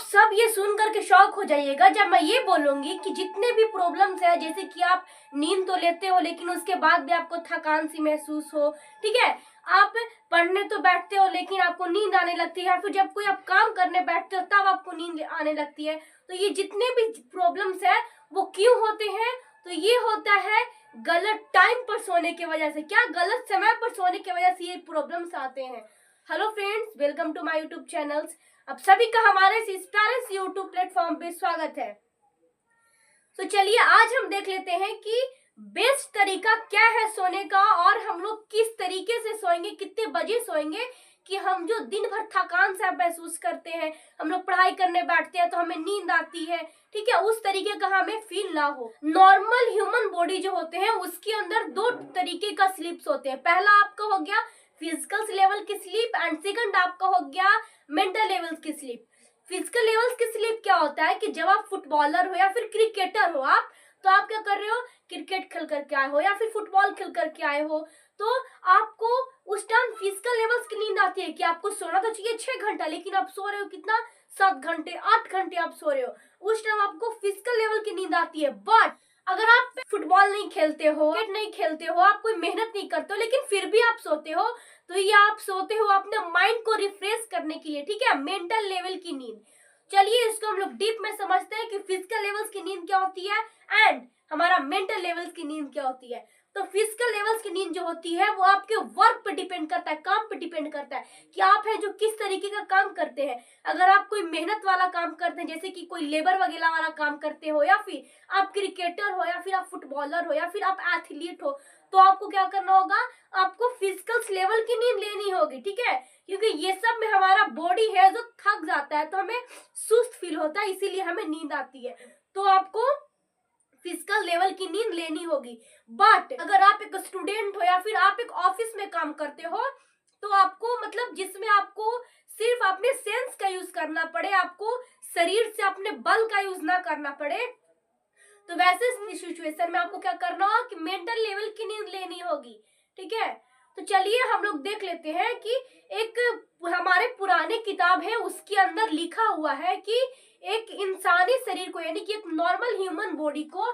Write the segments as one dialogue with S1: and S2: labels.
S1: सब ये सुन करके शॉक हो जाइएगा जब मैं ये बोलूंगी कि जितने भी प्रॉब्लम्स है, जैसे कि आप नींद तो लेते हो लेकिन उसके बाद भी आपको थकान सी महसूस हो, ठीक है, आप पढ़ने तो बैठते हो लेकिन आपको नींद आने लगती है, या फिर जब कोई आप काम करने बैठते हो तब आपको नींद आने लगती है। तो ये जितने भी प्रॉब्लम्स है वो क्यों होते हैं? तो ये होता है गलत टाइम पर सोने की वजह से। क्या गलत समय पर सोने की वजह से ये प्रॉब्लम्स आते हैं। Hello friends, welcome to my YouTube channels. आप सभी का हमारे इस प्यारे से यूट्यूब प्लेटफॉर्म पे स्वागत है। तो चलिए आज हम देख लेते हैं कि बेस्ट तरीका क्या है सोने का, और हम लोग किस तरीके से सोएंगे, कितने बजे सोएंगे कि हम जो दिन भर थकान सा महसूस करते हैं, हम लोग पढ़ाई करने बैठते हैं तो हमें नींद आती है, ठीक है, उस तरीके का हमें फील ना हो। नॉर्मल ह्यूमन बॉडी जो होते हैं उसके अंदर दो तरीके का स्लीप्स होते हैं। पहला आपका हो गया फिजिकल लेवल की स्लीप एंड सेकंड आपका हो गया मेंटल लेवल की स्लीप। फिजिकल लेवल्स की स्लीप क्या होता है कि जब आप फुटबॉलर हो या फिर क्रिकेटर हो, आप तो आप क्या कर रहे हो, क्रिकेट खेल करके आए हो या फिर फुटबॉल खेल करके आए हो, तो आपको उस टाइम फिजिकल लेवल्स की नींद आती है कि आपको सोना तो चाहिए 6 घंटा, लेकिन आप सो रहे हो कितना, 7 घंटे 8 घंटे आप सो रहे हो। उस टाइम आपको फिजिकल लेवल की नींद आती है। बट अगर आप फुटबॉल नहीं खेलते हो, क्रिकेट नहीं खेलते हो, आप कोई मेहनत नहीं करते हो, लेकिन फिर भी आप सोते हो, तो ये आप सोते हो अपने माइंड को रिफ्रेश करने के लिए, ठीक है, मेंटल लेवल की नींद। चलिए इसको हम लोग डीप में समझते हैं कि फिजिकल लेवल्स की नींद क्या होती है एंड हमारा मेंटल लेवल्स की नींद क्या होती है। तो फिजिकल लेवल्स की नींद जो होती है वो आपके वर्क पे डिपेंड करता है, काम पे डिपेंड करता है कि आप है जो किस तरीके का काम करते हैं। अगर आप कोई मेहनत वाला काम करते हैं, जैसे कि कोई लेबर वगैरह वाला काम करते हो, या फिर आप क्रिकेटर हो, या फिर आप फुटबॉलर हो, या फिर आप एथलीट हो, तो आपको क्या करना होगा, आपको फिजिकल लेवल की नींद लेनी होगी, ठीक है, क्योंकि ये सब में हमारा बॉडी है जो थक जाता है तो हमें सुस्त फील होता है, इसीलिए हमें नींद आती है। तो आपको फिजिकल लेवल की नींद लेनी होगी। बट अगर आप एक स्टूडेंट हो या फिर आप एक ऑफिस में काम करते हो, तो आपको मतलब जिसमें आपको सिर्फ अपने सेंस का यूज करना पड़े, आपको शरीर से अपने बल का यूज ना करना पड़े, तो वैसे सिचुएशन में आपको क्या करना होगा कि मेंटल लेवल की नींद लेनी होगी, ठीक है। तो चलिए हम लोग देख लेते हैं कि एक हमारे पुराने किताब है उसके अंदर लिखा हुआ है कि एक इंसानी शरीर को, यानी कि एक नॉर्मल ह्यूमन बॉडी को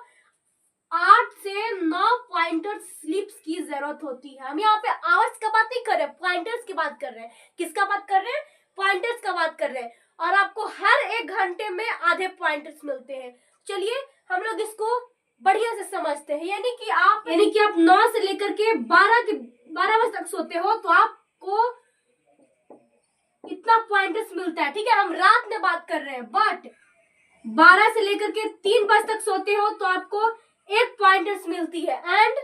S1: 8 से 9 पॉइंटर्स स्लीप्स की जरूरत होती है। हम यहाँ पे आवर्स का बात नहीं कर रहे, पॉइंटर्स की बात कर रहे हैं। किसका बात कर रहे हैं? पॉइंटर्स का बात कर रहे हैं। और आपको हर 1 घंटे में आधे पॉइंटर्स मिलते हैं। चलिए हम लोग इसको बढ़िया से समझते हैं। यानी कि आप 9 से लेकर के 12 बजे तक सोते हो तो आपको इतना पॉइंटर्स मिलता है, ठीक है, हम रात में बात कर रहे हैं। बट 12 से लेकर के 3 बजे तक सोते हो तो आपको 1 पॉइंटर्स मिलती है, एंड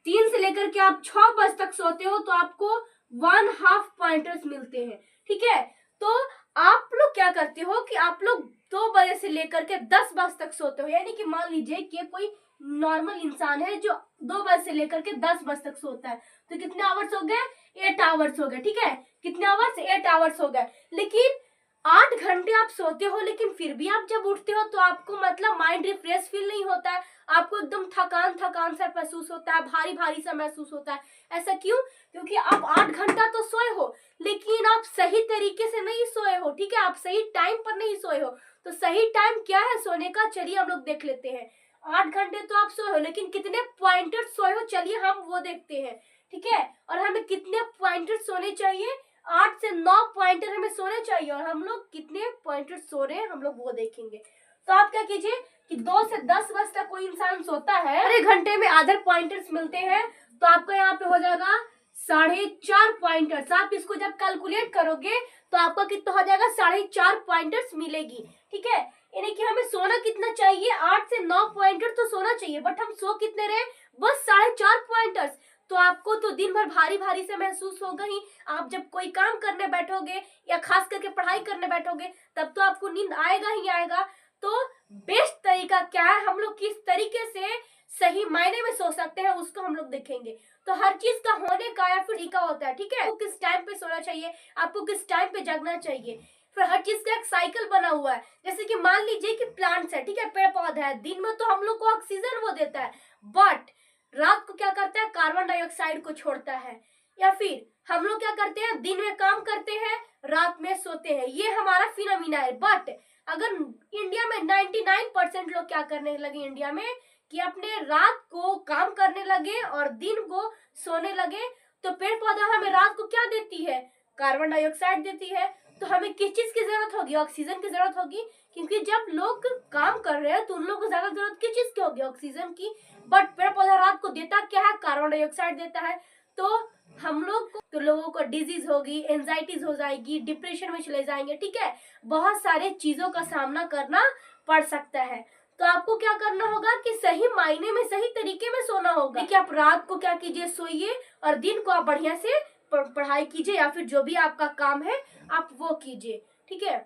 S1: 3 से लेकर के आप 6 बजे तक सोते हो तो आपको 1/2 पॉइंटर्स मिलते हैं, ठीक है। तो आप लोग क्या करते हो कि आप लोग 2 बजे से लेकर के 10 बजे तक सोते हो, यानी कि मान लीजिए कि कोई नॉर्मल इंसान है जो 2 बजे से लेकर के 10 बजे तक सोता है, तो कितने आवर्स हो गए? 8 आवर्स हो गए, ठीक है, कितने आवर्स? 8 आवर्स हो गए। लेकिन 8 घंटे आप सोते हो, लेकिन फिर भी आप जब उठते हो तो आपको मतलब माइंड रिफ्रेश फील नहीं होता है, आपको एकदम थकान थकान सा महसूस होता है, भारी भारी सा महसूस होता है। ऐसा क्यों? क्योंकि आप 8 घंटा तो सोए हो, लेकिन आप सही तरीके से नहीं सोए हो, ठीक है, आप सही टाइम पर नहीं सोए हो। तो सही टाइम क्या है सोने का, चलिए हम लोग देख लेते हैं। 8 घंटे तो आप सोए हो, लेकिन कितने पॉइंटर सोए हो, चलिए हम वो देखते हैं, ठीक है। और हमें कितने पॉइंटर सोने चाहिए? 8 से 9 पॉइंटर हमें सोने चाहिए, और हम लोग कितने पॉइंटर सो रहे हैं हम लोग वो देखेंगे। तो आप क्या कीजिए कि 2 से 10 बजे तक कोई इंसान सोता है, 1 घंटे में आधे पॉइंटर्स मिलते हैं, तो आपका यहाँ पे हो जाएगा 4.5 पॉइंटर्स। आप इसको जब कैलकुलेट करोगे तो आपका कितना हो जाएगा? 4.5 पॉइंटर्स मिलेगी, ठीक है। यानी कि हमें सोना कितना चाहिए? 8 से 9 पॉइंटर तो सोना चाहिए, बट हम सो कितने रहे? बस 4.5 पॉइंटर्स। तो आपको तो दिन भर भारी भारी से महसूस होगा ही। आप जब कोई काम करने बैठोगे या खास करके पढ़ाई करने बैठोगे तब तो आपको नींद आएगा ही आएगा। तो बेस्ट तरीका क्या है, हम लोग किस तरीके से सही मायने में सो सकते हैं उसको हम लोग देखेंगे। तो हर चीज का होने का या फिर तरीका होता है, ठीक है, आपको किस टाइम पे सोना चाहिए, आपको किस टाइम पे जगना चाहिए। फिर हर चीज का एक साइकिल बना हुआ है। जैसे कि मान लीजिए कि प्लांट्स है, ठीक है, पेड़ पौधा है, दिन में तो हम लोग को ऑक्सीजन वो देता है, बट रात को क्या करता है? कार्बन डाइऑक्साइड को छोड़ता है। या फिर हम लोग क्या करते हैं, दिन में काम करते हैं, रात में सोते हैं, ये हमारा फिनोमिना है। बट अगर इंडिया में 99% लोग क्या करने लगे इंडिया में कि अपने रात को काम करने लगे और दिन को सोने लगे, तो पेड़ पौधा हमें रात को क्या देती है, कार्बन डाइऑक्साइड देती है। तो हमें किस चीज की जरूरत होगी, ऑक्सीजन की जरूरत होगी, क्योंकि जब लोग काम कर रहे हैं तो उन लोगों को ज्यादा जरूरत किस चीज की होगी, ऑक्सीजन की। बट पेड़ पौधा रात को देता क्या है, कार्बन डाइऑक्साइड देता है। तो हम लोग को, तो लोगों को डिजीज होगी, एंजाइटीज हो जाएगी, डिप्रेशन में चले जाएंगे, ठीक है, बहुत सारे चीजों का सामना करना पड़ सकता है। तो आपको क्या करना होगा कि सही मायने में, सही तरीके में सोना होगा। देखिए, आप रात को क्या कीजिए, सोइए, और दिन को आप बढ़िया से पढ़ाई कीजिए या फिर जो भी आपका काम है आप वो कीजिए, ठीक है।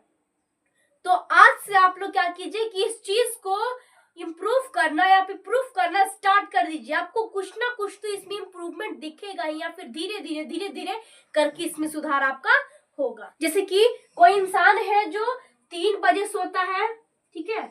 S1: तो आज से आप लोग क्या कीजिए कि इस चीज को इम्प्रूव करना या फिर प्रूफ करना स्टार्ट कर दीजिए। आपको कुछ ना कुछ तो इसमें इम्प्रूवमेंट दिखेगा ही, या फिर धीरे धीरे करके इसमें सुधार आपका होगा। जैसे कि कोई इंसान है जो 3 बजे सोता है, ठीक है,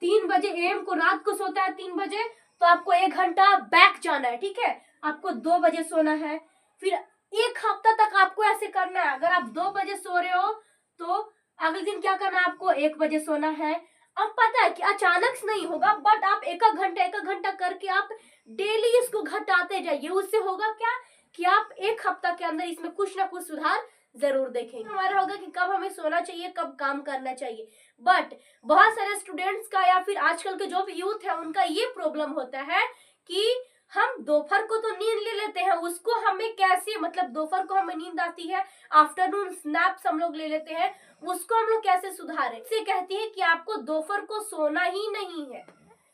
S1: 3 बजे एम को रात को सोता है 3 बजे, तो आपको 1 घंटा बैक जाना है, ठीक है। आपको 2 बजे सोना है, फिर 1 हफ्ता तक आपको ऐसे करना है। अगर आप 2 बजे सो रहे हो तो अगले दिन क्या करना है, आपको 1 बजे सोना है। अब पता है कि अचानक से नहीं होगा, बट आप एक घंटा करके आप डेली इसको घटाते जाइए। उससे होगा क्या कि आप 1 हफ्ता के अंदर इसमें कुछ ना कुछ सुधार जरूर देखेंगे। हमारा होगा कि कब हमें सोना चाहिए, कब काम करना चाहिए। बट बहुत सारे स्टूडेंट्स का या फिर आजकल के जो भी यूथ है उनका ये प्रॉब्लम होता है कि हम दोपहर को तो नींद ले लेते हैं, उसको हमें कैसे, मतलब दोपहर को हमें नींद आती है, आफ्टरनून स्नैप्स हम लोग ले लेते हैं, उसको हम लोग कैसे सुधारें। इसे कहती है कि आपको दोपहर को सोना ही नहीं है,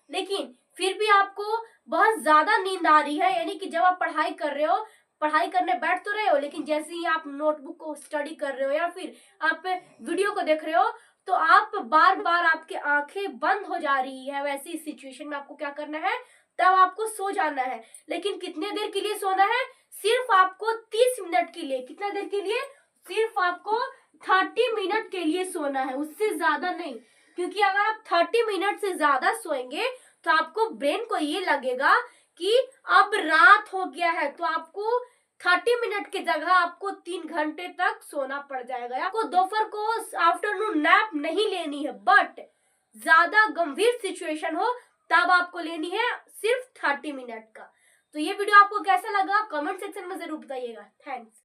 S1: लेकिन फिर भी आपको बहुत ज्यादा नींद आ रही है, यानी कि जब आप पढ़ाई कर रहे हो, पढ़ाई करने बैठ तो रहे हो, लेकिन जैसे ही आप नोटबुक को स्टडी कर रहे हो या फिर आप वीडियो को देख रहे हो, तो आप बार बार आपकी आंखें बंद हो जा रही है। वैसी सिचुएशन में आपको क्या करना है, तब आपको सो जाना है। लेकिन कितने देर के लिए सोना है, सिर्फ आपको 30 मिनट के लिए। कितना देर के लिए, सिर्फ आपको 30 मिनट के लिए सोना है, उससे ज्यादा नहीं। क्योंकि अगर आप 30 मिनट से ज्यादा सोएंगे तो आपको ब्रेन को ये लगेगा कि अब रात हो गया है, तो आपको 30 मिनट की जगह आपको 3 घंटे तक सोना पड़ जाएगा। आपको दोपहर को आफ्टरनून नैप नहीं लेनी है, बट ज्यादा गंभीर सिचुएशन हो तब आपको लेनी है सिर्फ 30 मिनट का। तो ये वीडियो आपको कैसा लगा कमेंट सेक्शन में जरूर बताइएगा। थैंक्स।